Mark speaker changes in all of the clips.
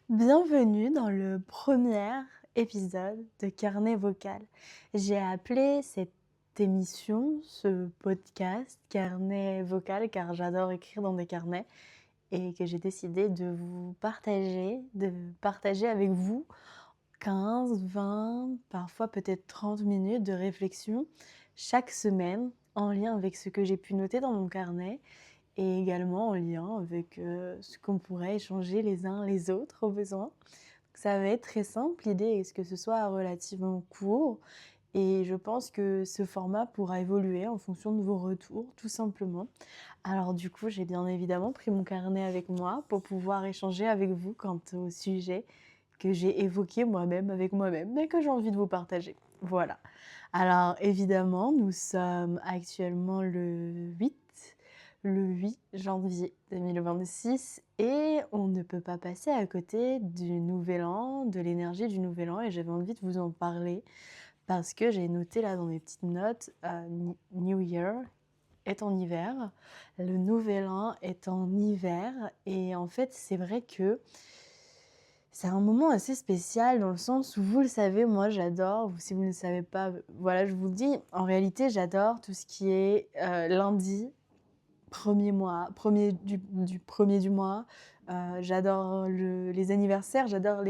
Speaker 1: Bienvenue dans le premier épisode de Carnet vocal. J'ai appelé cette émission, ce podcast, Carnet vocal, car j'adore écrire dans des carnets et que j'ai décidé de partager avec vous 15, 20, parfois peut-être 30 minutes de réflexion chaque semaine en lien avec ce que j'ai pu noter dans mon carnet et également en lien avec ce qu'on pourrait échanger les uns les autres au besoin. Ça va être très simple, l'idée est que ce soit relativement court et je pense que ce format pourra évoluer en fonction de vos retours, tout simplement. Alors du coup, j'ai bien évidemment pris mon carnet avec moi pour pouvoir échanger avec vous quant au sujet que j'ai évoqué moi-même avec moi-même, mais que j'ai envie de vous partager. Voilà. Alors évidemment, nous sommes actuellement le 8 janvier 2026 et on ne peut pas passer à côté du nouvel an, de l'énergie du nouvel an et j'avais envie de vous en parler parce que j'ai noté là dans mes petites notes, New Year est en hiver, le nouvel an est en hiver et en fait c'est vrai que c'est un moment assez spécial dans le sens où vous le savez, moi j'adore, si vous ne le savez pas, voilà je vous le dis, en réalité j'adore tout ce qui est lundi, premier mois, premier du 1 du mois, j'adore les anniversaires, j'adore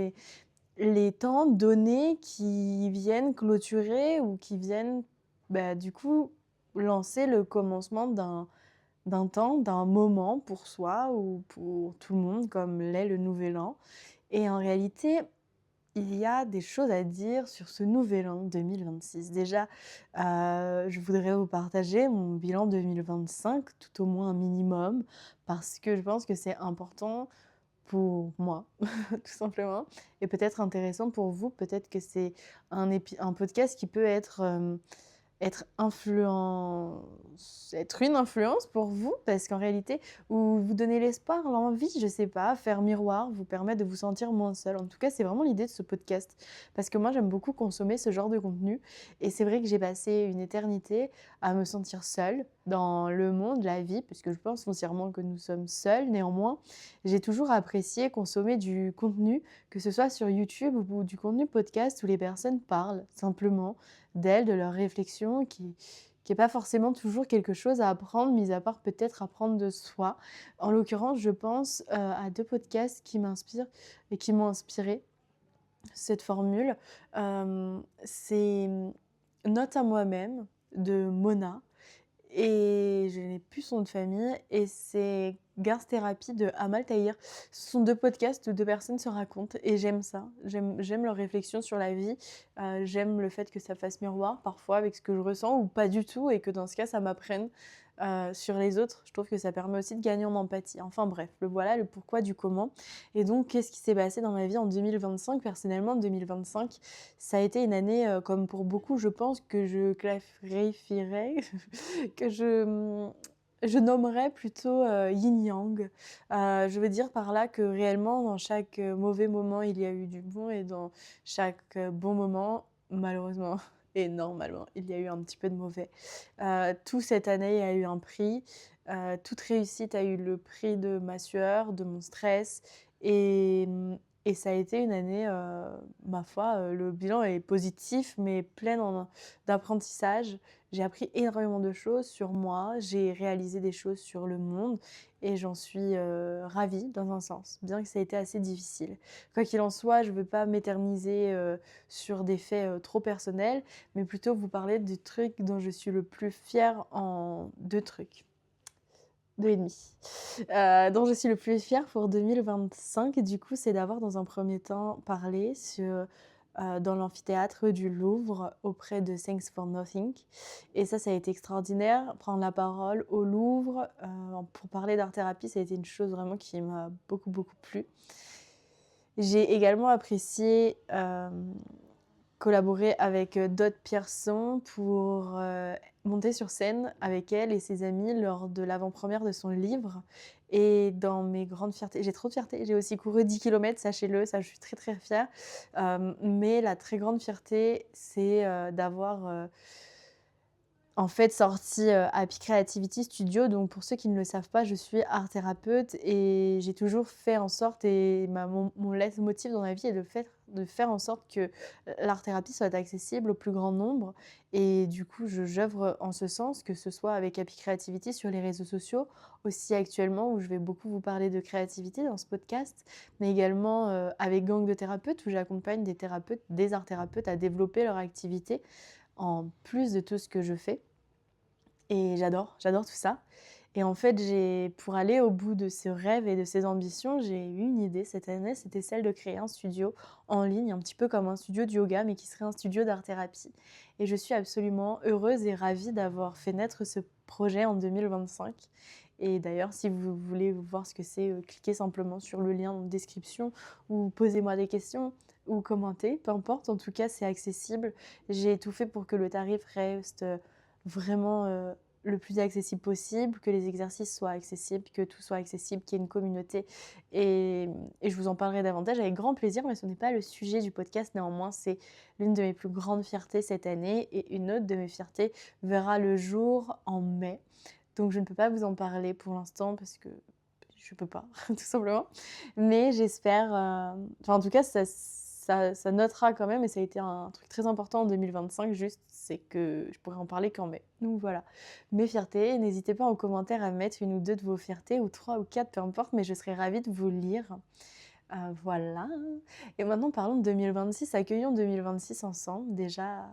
Speaker 1: les temps donnés qui viennent clôturer ou qui viennent, bah, du coup, lancer le commencement d'un temps, d'un moment pour soi ou pour tout le monde comme l'est le nouvel an et en réalité, il y a des choses à dire sur ce nouvel an 2026. Déjà, je voudrais vous partager mon bilan 2025, tout au moins un minimum, parce que je pense que c'est important pour moi, tout simplement et peut-être intéressant pour vous. Peut-être que c'est un podcast qui peut être une influence pour vous parce qu'en réalité ou vous donner l'espoir, l'envie, je sais pas, faire miroir, vous permettre de vous sentir moins seul. En tout cas, c'est vraiment l'idée de ce podcast parce que moi, j'aime beaucoup consommer ce genre de contenu et c'est vrai que j'ai passé une éternité à me sentir seule dans le monde, la vie, parce que je pense foncièrement que nous sommes seuls. Néanmoins, j'ai toujours apprécié consommer du contenu, que ce soit sur YouTube ou du contenu podcast où les personnes parlent simplement d'elles, de leurs réflexions, qui est pas forcément toujours quelque chose à apprendre, mis à part peut-être apprendre de soi. En l'occurrence, je pense, à 2 podcasts qui m'inspirent et qui m'ont inspirée cette formule. C'est, Note à moi-même de Mona et je n'ai plus son nom de famille et c'est Garth Therapy de Amal Tahir. Ce sont 2 podcasts où 2 personnes se racontent et j'aime ça. J'aime leurs réflexions sur la vie, j'aime le fait que ça fasse miroir parfois avec ce que je ressens ou pas du tout et que dans ce cas ça m'apprenne, sur les autres. Je trouve que ça permet aussi de gagner en empathie. Enfin bref, le voilà, le pourquoi du comment et donc qu'est-ce qui s'est passé dans ma vie en 2025? Personnellement, 2025, ça a été une année, comme pour beaucoup je pense, que je clarifierais que je nommerais plutôt yin-yang. Je veux dire par là que réellement, dans chaque mauvais moment, il y a eu du bon et dans chaque bon moment, malheureusement et normalement, il y a eu un petit peu de mauvais. Tout cette année a eu un prix. Toute réussite a eu le prix de ma sueur, de mon stress et, et ça a été une année, ma foi, le bilan est positif mais d'apprentissage. J'ai appris énormément de choses sur moi, j'ai réalisé des choses sur le monde et j'en suis ravie dans un sens, bien que ça ait été assez difficile. Quoi qu'il en soit, je ne veux pas m'éterniser sur des faits trop personnels, mais plutôt vous parler du truc dont je suis le plus fière en deux trucs. Deux et demi. Dont je suis le plus fière pour 2025, du coup, c'est d'avoir dans un premier temps parlé dans l'amphithéâtre du Louvre auprès de Thanks for Nothing. Et ça a été extraordinaire. Prendre la parole au Louvre pour parler d'art-thérapie, ça a été une chose vraiment qui m'a beaucoup, beaucoup plu. J'ai également apprécié collaborer avec Dot Pierson pour monter sur scène avec elle et ses amis lors de l'avant-première de son livre. Et dans mes grandes fiertés, j'ai trop de fierté, j'ai aussi couru 10 km, sachez-le, ça je suis très très fière. Mais la très grande fierté, c'est d'avoir en fait sorti, Happy Creativity Studio. Donc pour ceux qui ne le savent pas, je suis art thérapeute et j'ai toujours fait en sorte et mon leitmotiv dans la vie est de faire en sorte que l'art thérapie soit accessible au plus grand nombre et du coup, j'œuvre en ce sens, que ce soit avec Happy Creativity sur les réseaux sociaux, aussi actuellement où je vais beaucoup vous parler de créativité dans ce podcast, mais également, avec Gang de thérapeutes où j'accompagne des art thérapeutes à développer leur activité en plus de tout ce que je fais. Et j'adore tout ça. Et en fait, pour aller au bout de ce rêve et de ces ambitions, j'ai eu une idée cette année, c'était celle de créer un studio en ligne, un petit peu comme un studio de yoga, mais qui serait un studio d'art-thérapie. Et je suis absolument heureuse et ravie d'avoir fait naître ce projet en 2025. Et d'ailleurs, si vous voulez voir ce que c'est, cliquez simplement sur le lien en description ou posez-moi des questions ou commentez, peu importe. En tout cas, c'est accessible. J'ai tout fait pour que le tarif reste vraiment le plus accessible possible, que les exercices soient accessibles, que tout soit accessible, qu'il y ait une communauté. Et je vous en parlerai davantage avec grand plaisir, mais ce n'est pas le sujet du podcast. Néanmoins, c'est l'une de mes plus grandes fiertés cette année et une autre de mes fiertés verra le jour en mai. Donc je ne peux pas vous en parler pour l'instant parce que je peux pas, tout simplement. Mais j'espère, enfin en tout cas, ça notera quand même et ça a été un truc très important en 2025, juste, c'est que je pourrais en parler qu'en mai. Donc voilà, mes fiertés. N'hésitez pas en commentaire à mettre une ou deux de vos fiertés, ou trois ou quatre, peu importe, mais je serais ravie de vous lire. Voilà. Et maintenant, parlons de 2026, accueillons 2026 ensemble. Déjà,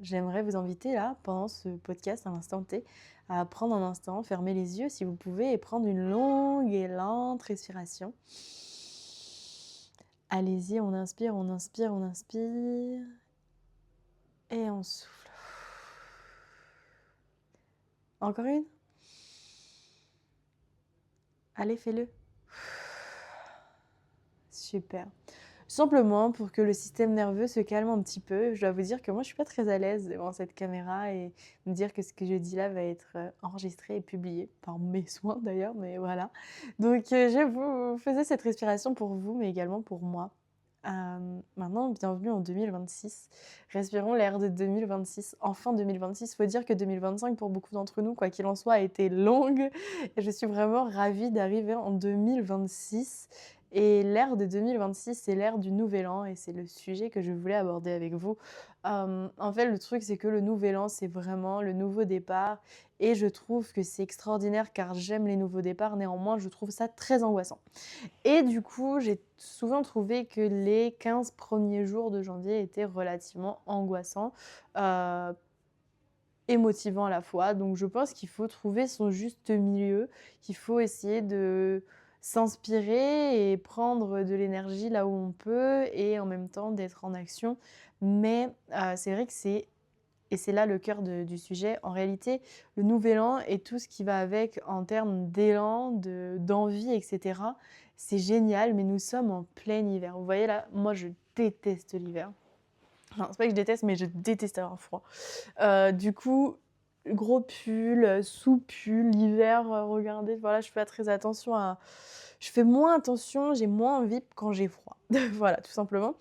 Speaker 1: j'aimerais vous inviter là, pendant ce podcast, à l'instant T, à prendre un instant, fermer les yeux si vous pouvez et prendre une longue et lente respiration. Allez-y, on inspire, on inspire, on inspire. Et on souffle. Encore une. Allez, fais-le. Super. Simplement pour que le système nerveux se calme un petit peu. Je dois vous dire que moi, je suis pas très à l'aise devant cette caméra et me dire que ce que je dis là va être enregistré et publié par mes soins d'ailleurs, mais voilà. Donc, je vous faisais cette respiration pour vous, mais également pour moi. Maintenant, bienvenue en 2026. Respirons l'air de 2026. Enfin 2026. Faut dire que 2025, pour beaucoup d'entre nous, quoi qu'il en soit, a été longue. Et je suis vraiment ravie d'arriver en 2026. Et l'ère de 2026, c'est l'ère du Nouvel An et c'est le sujet que je voulais aborder avec vous. En fait, le truc, c'est que le Nouvel An, c'est vraiment le nouveau départ et je trouve que c'est extraordinaire car j'aime les nouveaux départs. Néanmoins, je trouve ça très angoissant. Et du coup, j'ai souvent trouvé que les 15 premiers jours de janvier étaient relativement angoissants, heu et motivants à la fois. Donc je pense qu'il faut trouver son juste milieu, qu'il faut essayer de s'inspirer et prendre de l'énergie là où on peut et en même temps d'être en action. Mais c'est vrai que c'est là le cœur du sujet. En réalité, le nouvel an et tout ce qui va avec en termes d'élan, d'envie, et cetera, c'est génial, mais nous sommes en plein hiver. Vous voyez là, moi je déteste l'hiver. Enfin, c'est pas que je déteste, mais je déteste avoir froid. Du coup, gros pull, sous-pull, l'hiver, regardez, voilà, je fais pas très attention à je fais moins attention, j'ai moins envie quand j'ai froid. Voilà, tout simplement.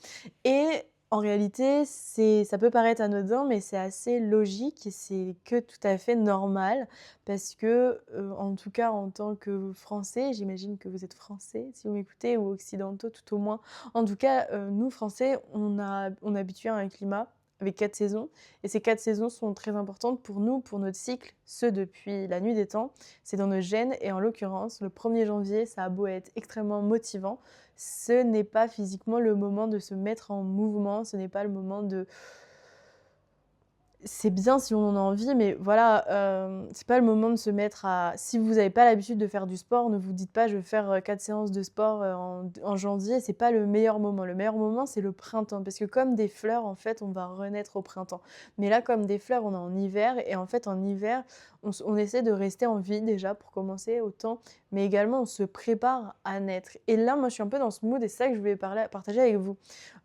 Speaker 1: Et en réalité, ça peut paraître anodin, mais c'est assez logique et c'est que tout à fait normal parce que, en tout cas en tant que Français, j'imagine que vous êtes Français si vous m'écoutez ou occidentaux tout au moins. En tout cas, nous Français, on est habitués à un climat avec 4 saisons et ces 4 saisons sont très importantes pour nous, pour notre cycle, ce depuis la nuit des temps. C'est dans nos gènes et en l'occurrence, le 1er janvier, ça a beau être extrêmement motivant, ce n'est pas physiquement le moment de se mettre en mouvement, ce n'est pas le moment de c'est bien si on en a envie, mais voilà, c'est pas le moment de se mettre à si vous avez pas l'habitude de faire du sport, ne vous dites pas: «Je vais faire, 4 séances de sport, en janvier», c'est pas le meilleur moment. Le meilleur moment, c'est le printemps parce que comme des fleurs, en fait, on va renaître au printemps. Mais là, comme des fleurs, on est en hiver et en fait, en hiver, on essaie de rester en vie déjà pour commencer autant, mais également on se prépare à naître et là, moi, je suis un peu dans ce mood et c'est ça que je voulais partager avec vous.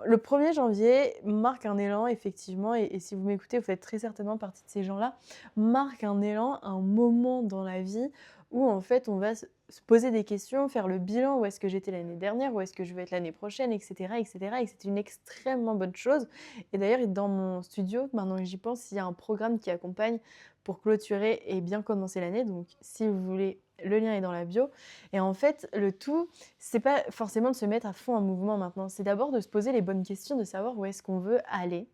Speaker 1: Le 1er janvier marque un élan effectivement et si vous m'écoutez, vous faites très certainement partie de ces gens-là, marque un élan, un moment dans la vie où en fait on va se poser des questions, faire le bilan, où est-ce que j'étais l'année dernière, où est-ce que je vais être l'année prochaine, et cetera et que c'est une extrêmement bonne chose et d'ailleurs dans mon studio, maintenant que j'y pense, il y a un programme qui accompagne pour clôturer et bien commencer l'année donc si vous voulez, le lien est dans la bio et en fait, le tout, c'est pas forcément de se mettre à fond en mouvement maintenant, c'est d'abord de se poser les bonnes questions, de savoir où est-ce qu'on veut aller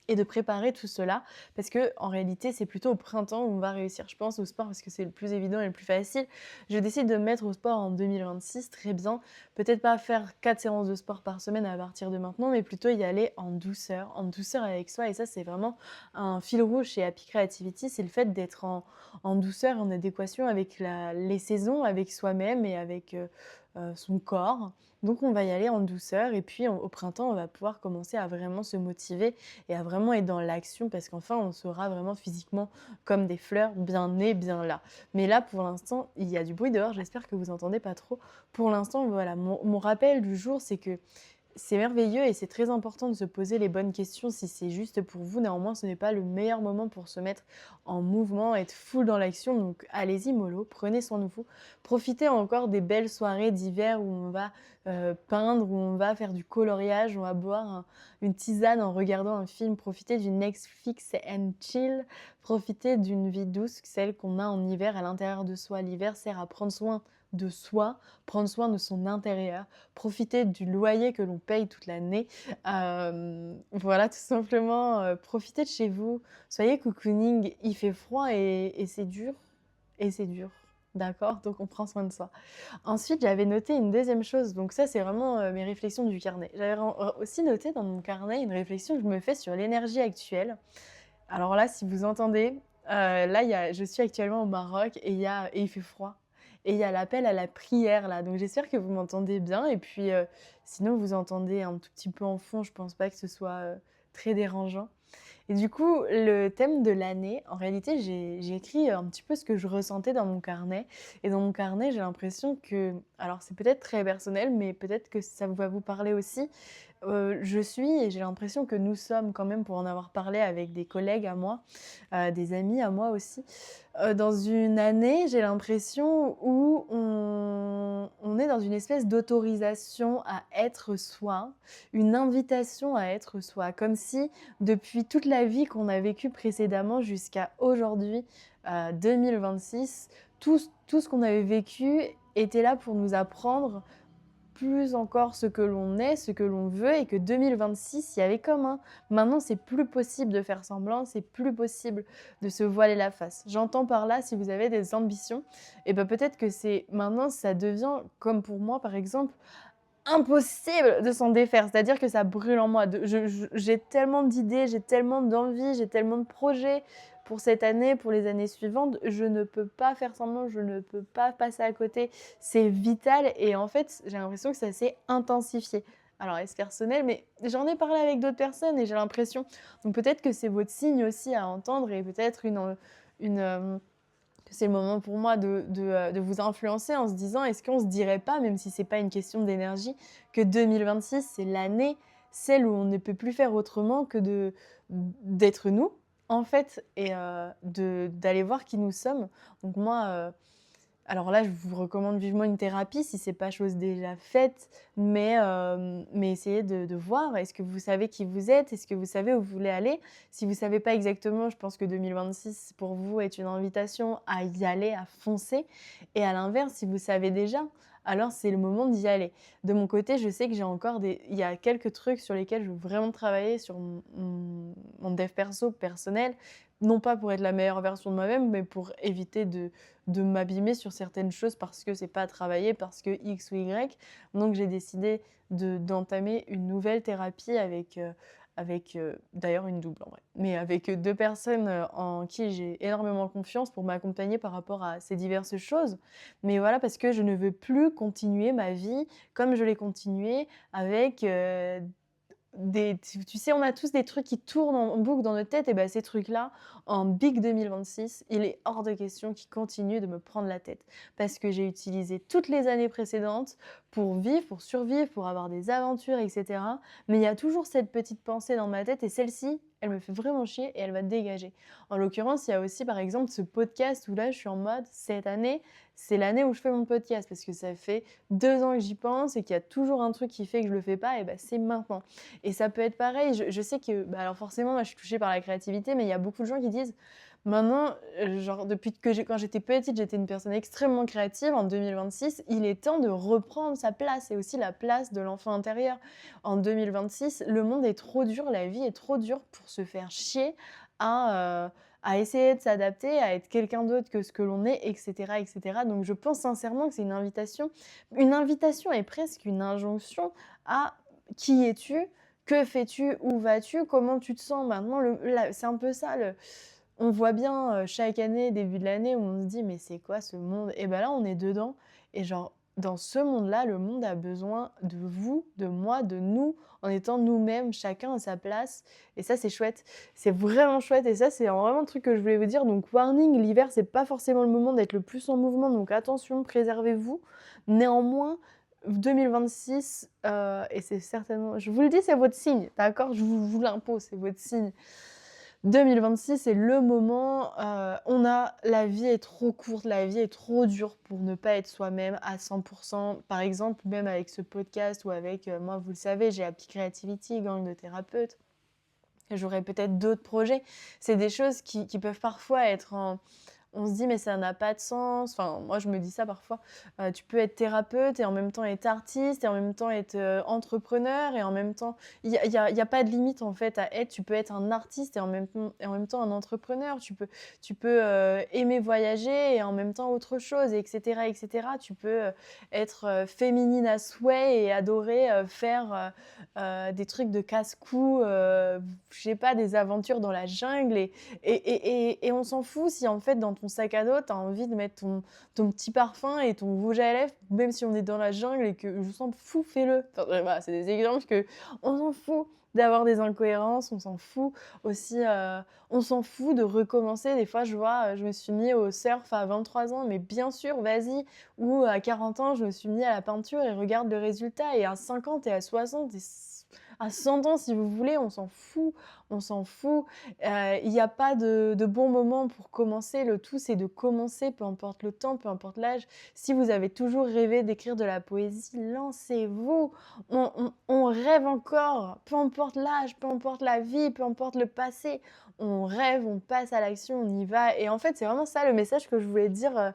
Speaker 1: et de préparer tout cela parce que en réalité, c'est plutôt au printemps où on va réussir. Je pense au sport parce que c'est le plus évident et le plus facile. Je décide de me mettre au sport en 2026, très bien. Peut-être pas faire 4 séances de sport par semaine à partir de maintenant, mais plutôt y aller en douceur avec soi et ça, c'est vraiment un fil rouge chez Happy Creativity, c'est le fait d'être en douceur, en adéquation avec les saisons, avec soi-même et avec, son corps. Donc on va y aller en douceur et puis au printemps, on va pouvoir commencer à vraiment se motiver et à vraiment être dans l'action parce qu'enfin, on sera vraiment physiquement comme des fleurs, bien nées, bien là. Mais là, pour l'instant, il y a du bruit dehors, j'espère que vous entendez pas trop. Pour l'instant, voilà, mon rappel du jour, c'est que c'est merveilleux et c'est très important de se poser les bonnes questions si c'est juste pour vous. Néanmoins, ce n'est pas le meilleur moment pour se mettre en mouvement, être full dans l'action. Donc allez-y mollo, prenez soin de vous. Profitez encore des belles soirées d'hiver où on va peindre, où on va faire du coloriage, on va boire une tisane en regardant un film. Profitez du Netflix and chill. Profitez d'une vie douce, celle qu'on a en hiver à l'intérieur de soi. L'hiver sert à prendre soin de soi, prendre soin de son intérieur, profiter du loyer que l'on paye toute l'année. Voilà, tout simplement, profitez de chez vous. Soyez cocooning, il fait froid et c'est dur, et c'est dur. D'accord? Donc on prend soin de soi. Ensuite, j'avais noté une deuxième chose, donc ça, c'est vraiment mes réflexions du carnet. J'avais aussi noté dans mon carnet une réflexion que je me fais sur l'énergie actuelle. Alors là, si vous entendez, là, je suis actuellement au Maroc et il fait froid. Et il y a l'appel à la prière là, donc j'espère que vous m'entendez bien. Et puis, sinon, vous entendez un tout petit peu en fond, je pense pas que ce soit très dérangeant. Et du coup, le thème de l'année, en réalité, j'ai écrit un petit peu ce que je ressentais dans mon carnet. Et dans mon carnet, j'ai l'impression que, alors c'est peut-être très personnel, mais peut-être que ça va vous parler aussi. Je suis et j'ai l'impression que nous sommes quand même, pour en avoir parlé avec des collègues à moi, des amis à moi aussi, dans une année, j'ai l'impression où on est dans une espèce d'autorisation à être soi, une invitation à être soi, comme si depuis toute la vie qu'on a vécue précédemment jusqu'à aujourd'hui, 2026, tout ce qu'on avait vécu était là pour nous apprendre plus encore ce que l'on est, ce que l'on veut et que 2026, il y avait comme un maintenant c'est plus possible de faire semblant, c'est plus possible de se voiler la face. J'entends par là si vous avez des ambitions et ben peut-être que c'est maintenant ça devient comme pour moi par exemple impossible de s'en défaire. C'est-à-dire que ça brûle en moi. J'ai tellement d'idées, j'ai tellement d'envies, j'ai tellement de projets pour cette année, pour les années suivantes. Je ne peux pas faire semblant, je ne peux pas passer à côté. C'est vital et en fait, j'ai l'impression que ça s'est intensifié. Alors, est-ce personnel? Mais j'en ai parlé avec d'autres personnes et j'ai l'impression. Donc peut-être que c'est votre signe aussi à entendre et peut-être que c'est le moment pour moi de vous influencer en se disant est-ce qu'on se dirait pas, même si c'est pas une question d'énergie, que 2026 c'est l'année, celle où on ne peut plus faire autrement que d'être nous en fait et d'aller voir qui nous sommes. Donc moi, alors là, je vous recommande vivement une thérapie si c'est pas chose déjà faite, mais essayez de voir. Est-ce que vous savez qui vous êtes? Est-ce que vous savez où vous voulez aller? Si vous savez pas exactement, je pense que 2026 pour vous est une invitation à y aller, à foncer. Et à l'inverse, si vous savez déjà, alors c'est le moment d'y aller. De mon côté, je sais que il y a quelques trucs sur lesquels je veux vraiment travailler sur mon dev perso personnel, non pas pour être la meilleure version de moi-même, mais pour éviter de m'abîmer sur certaines choses parce que c'est pas travaillé, parce que X ou Y. Donc j'ai décidé d'entamer une nouvelle thérapie avec d'ailleurs une double en vrai, mais avec deux personnes en qui j'ai énormément confiance pour m'accompagner par rapport à ces diverses choses. Mais voilà, parce que je ne veux plus continuer ma vie comme je l'ai continuée avec tu sais, on a tous des trucs qui tournent en boucle dans notre tête et ben ces trucs-là, en big 2026, il est hors de question qu'ils continuent de me prendre la tête. Parce que j'ai utilisé toutes les années précédentes pour vivre, pour survivre, pour avoir des aventures et cetera. Mais il y a toujours cette petite pensée dans ma tête et celle-ci, elle me fait vraiment chier et elle va dégager. En l'occurrence, il y a aussi par exemple ce podcast où là je suis en mode cette année, c'est l'année où je fais mon podcast parce que ça fait 2 ans que j'y pense et qu'il y a toujours un truc qui fait que je le fais pas et bah, c'est maintenant. Et ça peut être pareil, je sais que bah, alors forcément moi je suis touchée par la créativité, mais il y a beaucoup de gens qui disent: «Maintenant, genre depuis que quand j'étais petite, j'étais une personne extrêmement créative. En 2026, il est temps de reprendre sa place et aussi la place de l'enfant intérieur. En 2026, le monde est trop dur, la vie est trop dure pour se faire chier à essayer de s'adapter, à être quelqu'un d'autre que ce que l'on est, et cetera, et cetera». Donc je pense sincèrement que c'est une invitation et presque une injonction à: qui es-tu? Que fais-tu? Où vas-tu? Comment tu te sens maintenant? C'est un peu ça le on voit bien, chaque année, début de l'année, où on se dit: «Mais c'est quoi ce monde?» Et ben là, on est dedans et genre, dans ce monde-là, le monde a besoin de vous, de moi, de nous, en étant nous-mêmes, chacun à sa place et ça, c'est chouette. C'est vraiment chouette et ça, c'est vraiment le truc que je voulais vous dire. Donc warning, l'hiver, c'est pas forcément le moment d'être le plus en mouvement, donc attention, préservez-vous. Néanmoins, 2026, et c'est certainement je vous le dis, c'est votre signe, d'accord? Je vous l'impose, c'est votre signe. 2026, c'est le moment, la vie est trop courte, la vie est trop dure pour ne pas être soi-même à 100. Par exemple, même avec ce podcast ou avec, moi, vous le savez, j'ai Happy Creativity, gang de thérapeutes. J'aurai peut-être d'autres projets. C'est des choses qui peuvent parfois être en on se dit: «Mais ça n'a pas de sens». Enfin, moi, je me dis ça parfois. Tu peux être thérapeute et en même temps être artiste et en même temps être, entrepreneur et en même temps il y a pas de limite, en fait, à être. Tu peux être un artiste et en même temps un entrepreneur. Tu peux, aimer voyager et en même temps autre chose et cetera et cetera. Tu peux, être, féminine à souhait et adorer, faire, des trucs de casse-cou, je sais pas, des aventures dans la jungle et on s'en fout si en fait dans ton sac à dos, tu as envie de mettre ton petit parfum et ton rouge à lèvres, même si on est dans la jungle et que je s'en fous, fais-le. Enfin, voilà, c'est des exemples que on s'en fout d'avoir des incohérences, on s'en fout aussi, on s'en fout de recommencer. Des fois, je vois, je me suis mis au surf à 23 ans, mais bien sûr, vas-y. Ou à 40 ans, je me suis mis à la peinture et regarde le résultat. Et à 50 et à 60 et à 100 ans, si vous voulez, on s'en fout. On s'en fout. Il n'y a pas de bon moment pour commencer. Le tout, c'est de commencer, peu importe le temps, peu importe l'âge. Si vous avez toujours rêvé d'écrire de la poésie, lancez-vous. On rêve encore, peu importe l'âge, peu importe la vie, peu importe le passé. On rêve, on passe à l'action, on y va. Et en fait, c'est vraiment ça le message que je voulais dire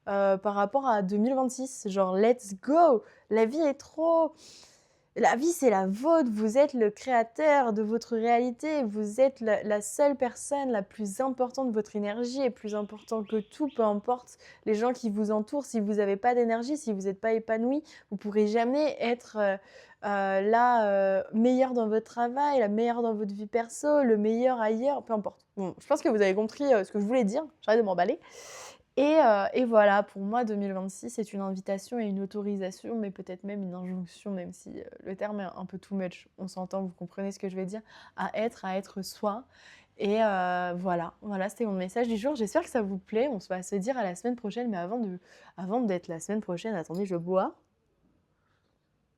Speaker 1: par rapport à 2026. Genre, let's go! La vie est trop... La vie, c'est la vôtre. Vous êtes le créateur de votre réalité. Vous êtes la seule personne la plus importante. Votre énergie est plus importante que tout, peu importe les gens qui vous entourent. Si vous n'avez pas d'énergie, si vous n'êtes pas épanoui, vous ne pourrez jamais être meilleur dans votre travail, la meilleure dans votre vie perso, le meilleur ailleurs, peu importe. Bon, je pense que vous avez compris ce que je voulais dire. J'arrête de m'emballer. Et voilà, pour moi, 2026, c'est une invitation et une autorisation, mais peut-être même une injonction, même si le terme est un peu too much. On s'entend, vous comprenez ce que je veux dire, à être soi. Et voilà, c'était mon message du jour. J'espère que ça vous plaît. On va se dire à la semaine prochaine, mais avant d'être la semaine prochaine, attendez, je bois.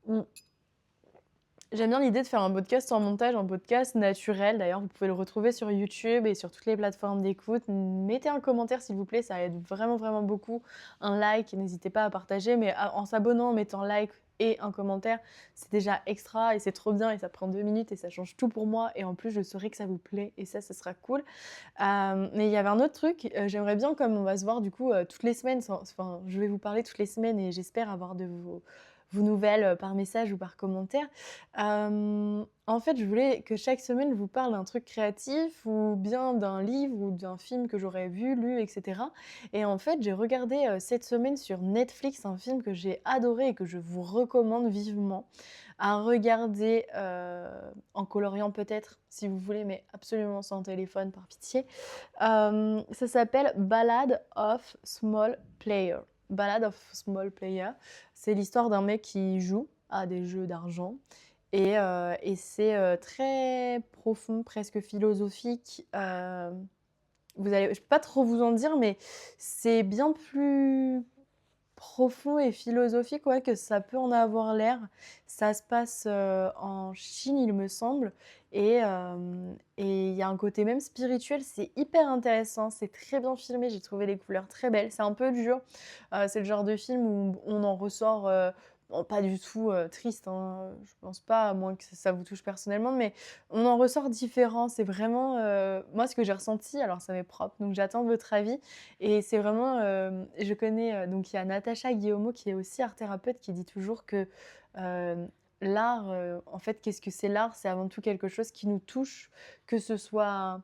Speaker 1: Mm. J'aime bien l'idée de faire un podcast sans montage, un podcast naturel. D'ailleurs, vous pouvez le retrouver sur YouTube et sur toutes les plateformes d'écoute. Mettez un commentaire, s'il vous plaît, ça aide vraiment, vraiment beaucoup. Un like, n'hésitez pas à partager, mais en s'abonnant, en mettant like et un commentaire, c'est déjà extra et c'est trop bien et ça prend 2 minutes et ça change tout pour moi. Et en plus, je saurai que ça vous plaît et ça sera cool. Mais il y avait un autre truc, j'aimerais bien, comme on va se voir du coup toutes les semaines, enfin, je vais vous parler toutes les semaines et j'espère avoir de vos nouvelles par message ou par commentaire. En fait, je voulais que chaque semaine, je vous parle d'un truc créatif ou bien d'un livre ou d'un film que j'aurais vu, lu, etc. Et en fait, j'ai regardé cette semaine sur Netflix un film que j'ai adoré et que je vous recommande vivement à regarder en coloriant peut-être, si vous voulez, mais absolument sans téléphone, par pitié. Ça s'appelle Ballad of Small Player. Ballad of Small Player. C'est l'histoire d'un mec qui joue à des jeux d'argent et c'est très profond, presque philosophique. Je peux pas trop vous en dire, mais c'est bien plus profond et philosophique, ouais, que ça peut en avoir l'air. Ça se passe, en Chine, il me semble et il y a un côté même spirituel, c'est hyper intéressant, c'est très bien filmé, j'ai trouvé les couleurs très belles. C'est un peu dur, c'est le genre de film où on en ressort, bon pas du tout, triste, hein, je pense pas, à moins que ça vous touche personnellement, mais on en ressort différent. C'est vraiment, moi ce que j'ai ressenti, alors ça m'est propre, donc j'attends votre avis et c'est vraiment, je connais, donc il y a Natacha Guillemot qui est aussi art thérapeute qui dit toujours que, l'art, en fait, qu'est-ce que c'est l'art? C'est avant tout quelque chose qui nous touche, que ce soit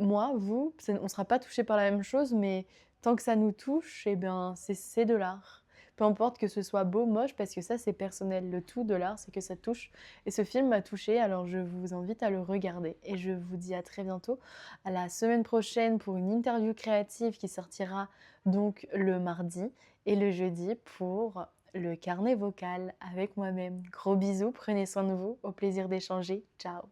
Speaker 1: moi, vous, on ne sera pas touché par la même chose, mais tant que ça nous touche et bien, c'est de l'art. Peu importe que ce soit beau, moche, parce que ça, c'est personnel. Le tout de l'art, c'est que ça touche et ce film m'a touchée, alors je vous invite à le regarder et je vous dis à très bientôt, à la semaine prochaine pour une interview créative qui sortira donc le mardi et le jeudi pour le carnet vocal avec moi-même. Gros bisous, prenez soin de vous, au plaisir d'échanger. Ciao.